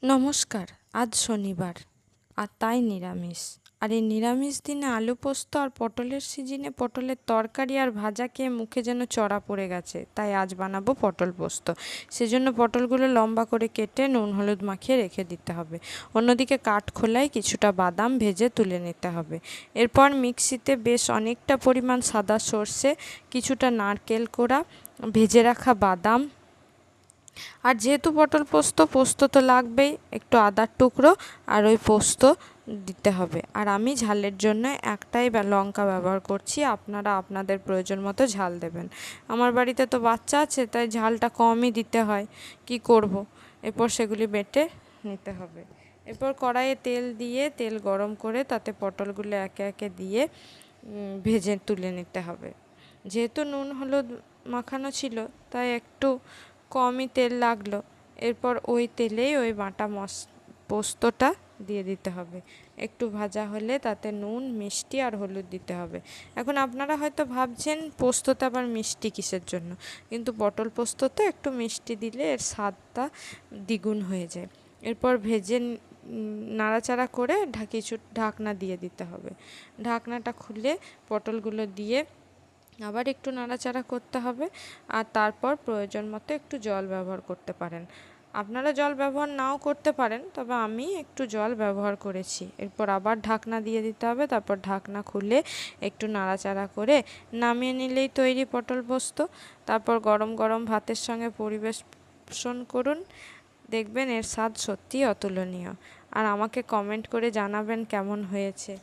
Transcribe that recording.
নমস্কার। আজ শনিবার আর তাই নিরামিষ। আর এই নিরামিষ দিনে আলু পোস্ত আর পটলের সিজনে পটলের তরকারি আর ভাজা খেয়ে মুখে যেন চড়া পড়ে গেছে। তাই আজ বানাবো পটল পোস্ত। সেজন্য পটলগুলো লম্বা করে কেটে নুন হলুদ মাখিয়ে রেখে দিতে হবে। অন্যদিকে কাঠখোলায় কিছুটা বাদাম ভেজে তুলে নিতে হবে। এরপর মিক্সিতে বেশ অনেকটা পরিমাণ সাদা সর্ষে, কিছুটা নারকেল কোড়া, ভেজে রাখা বাদাম, আর যেহেতু পটল পোস্ত, পোস্ত তো লাগবেই, একটু আদার টুকরো আর ওই পোস্ত দিতে হবে। আর আমি ঝালের জন্য একটাই লঙ্কা ব্যবহার করছি, আপনারা আপনাদের প্রয়োজন মতো ঝাল দেবেন। আমার বাড়িতে তো বাচ্চা আছে, তাই ঝালটা কমই দিতে হয়, কি করব। এরপর সেগুলি বেটে নিতে হবে। এরপর কড়াইয়ে তেল দিয়ে তেল গরম করে তাতে পটলগুলো একে একে দিয়ে ভেজে তুলে নিতে হবে। যেহেতু নুন হলুদ মাখানো ছিল, তাই একটু কমই তেল লাগলো। এরপর ওই তেলেই ওই বাটা পোস্তটা দিয়ে দিতে হবে। একটু ভাজা হলে তাতে নুন, মিষ্টি আর হলুদ দিতে হবে। এখন আপনারা হয়তো ভাবছেন পোস্ততে আবার মিষ্টি কিসের জন্য, কিন্তু পটল পোস্ততে একটু মিষ্টি দিলে এর স্বাদটা দ্বিগুণ হয়ে যায়। এরপর ভেজে নাড়াচাড়া করে কিছু ঢাকনা দিয়ে দিতে হবে। ঢাকনাটা খুলে পটলগুলো দিয়ে আবার একটু নাড়াচাড়া করতে হবে। আর তারপর প্রয়োজন মতো একটু জল ব্যবহার করতে পারেন। আপনারা জল ব্যবহার নাও করতে পারেন, তবে আমি একটু জল ব্যবহার করেছি। এরপর আবার ঢাকনা দিয়ে দিতে হবে। তারপর ঢাকনা খুলে একটু নাড়াচাড়া করে নামিয়ে নিলেই তৈরি পটল পোস্ত। তারপর গরম গরম ভাতের সঙ্গে পরিবেশন করুন, দেখবেন এর স্বাদ সত্যিই অতুলনীয়। আর আমাকে কমেন্ট করে জানাবেন কেমন হয়েছে।